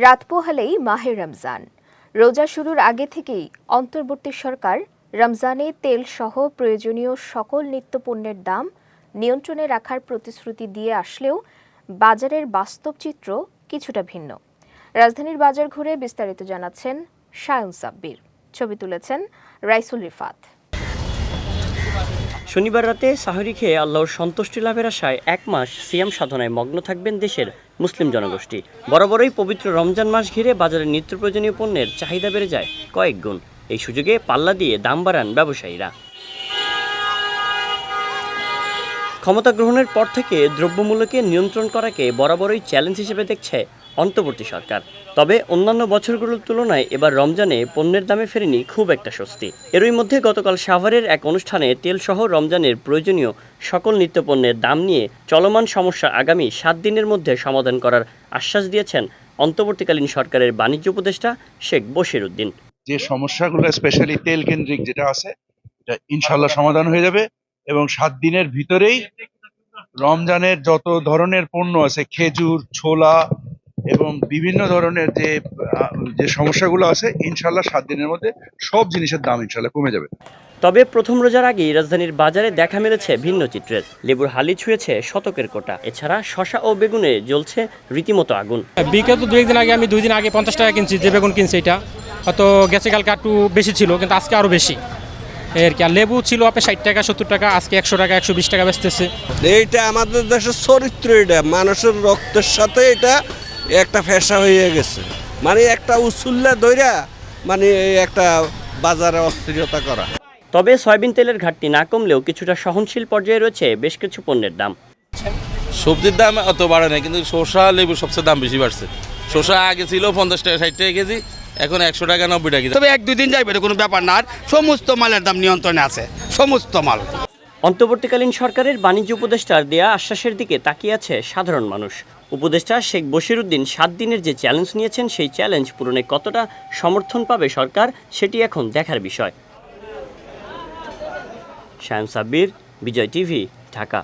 রাত পোহালেই মাহে রমজান। রোজা শুরুর আগে থেকেই অন্তর্বর্তী সরকার রমজানে তেল সহ প্রয়োজনীয় সকল নিত্যপণ্যের দাম নিয়ন্ত্রণে রাখার প্রতিশ্রুতি দিয়ে আসলেও বাজারের বাস্তব চিত্র কিছুটা ভিন্ন। রাজধানীর বাজার ঘুরে বিস্তারিত জানাচ্ছেন সায়ন সাব্বির। ছবি তুলেছেন রাইসুল রিফাত। শনিবার রাতে সাহরি খেয়ে আল্লাহর সন্তুষ্টি লাভের আশায় এক মাস সিয়াম সাধনায় মগ্ন থাকবেন দেশের মুসলিম জনগোষ্ঠী। বরাবরই পবিত্র রমজান মাস ঘিরে বাজারে নিত্য প্রয়োজনীয় পণ্যের চাহিদা বেড়ে যায় কয়েক গুণ। এই সুযোগে পাল্লা দিয়ে দাম বাড়ান ব্যবসায়ীরা। ক্ষমতা গ্রহণের পর থেকে দ্রব্যমূল্যকে নিয়ন্ত্রণ করাকে বরাবরই চ্যালেঞ্জ হিসেবে দেখছে অন্তর্বর্তী সরকার। তবে অন্যান্য বছরগুলোর তুলনায় এবার রমজানে পণ্যের দামে ফেরেনি খুব একটা স্বস্তি। এরই মধ্যে গতকাল সাভারের এক অনুষ্ঠানে তেলসহ রমজানের প্রয়োজনীয় সকল নিত্যপণ্যের দাম নিয়ে চলমান সমস্যা আগামী 7 দিনের মধ্যে সমাধান করার আশ্বাস দিয়েছেন অন্তর্বর্তীকালীন সরকারের বাণিজ্য উপদেষ্টা শেখ বশির উদ্দিন। যে সমস্যাগুলো স্পেশালি তেল কেন্দ্রিক যেটা আছে এটা ইনশাল্লাহ সমাধান হয়ে যাবে এবং 7 দিনের ভিতরেই রমজানের যত ধরনের পণ্য আছে, খেজুর, ছোলা এবং বিভিন্ন ধরনের যে সমস্যাগুলো আছে ইনশাল্লাহ 7 দিনের মধ্যে সব জিনিসের দাম ইনশাল্লাহ কমে যাবে। তবে প্রথম রোজার আগেই রাজধানীর বাজারে দেখা মিলেছে ভিন্ন চিত্রের। লেবুর হালি ছুঁয়েছে শতকের কোটা। এছাড়া শসা ও বেগুনে জ্বলছে রীতিমতো আগুন। বিগত 2 দিন আগে আমি 2 দিন আগে 50 টাকা কিনছি, যে বেগুন কিনছি এটা হয়তো গেছে কালকে একটু বেশি ছিল, কিন্তু আজকে আরও বেশি এর কি। আর লেবু ছিল আপনার 60 টাকা 70 টাকা, আজকে 100 টাকা 120 টাকা বেচতেছে। এইটা আমাদের দেশের চরিত্র, এটা মানুষের রক্তের সাথে এটা একটা ফেসা হয়ে গেছে। মানে একটা উসুল্লা দইরা মানে একটা বাজারে অস্থিরতা করা। তবে সয়াবিন তেলের ঘাটতি না কমলেও কিছুটা সহনশীল পর্যায়ে রয়েছে বেশ কিছু পণ্যের দাম। সবজির দাম অত বাড়ে না, কিন্তু শসা লেবু সবচেয়ে দাম বেশি বাড়ছে। শসা আগে ছিল 50 টাকা 60 টাকা কেজি, এখন 100 টাকা 90 টাকা কেজি। তবে 1-2 দিন যাইবে কোনো ব্যাপার না, সমস্ত মালের দাম নিয়ন্ত্রণে আছে, সমস্ত মাল। অন্তর্বর্তীকালীন সরকারের বাণিজ্য উপদেষ্টার দেয়া আশ্বাসের দিকে তাকিয়ে আছে সাধারণ মানুষ। উপদেষ্টা শেখ বশির উদ্দিন 7 দিনের যে চ্যালেঞ্জ নিয়েছেন সেই চ্যালেঞ্জ পূরণে কতটা সমর্থন পাবে সরকার সেটি এখন দেখার বিষয়। সায়ন সাব্বির, বিজয় টিভি, ঢাকা।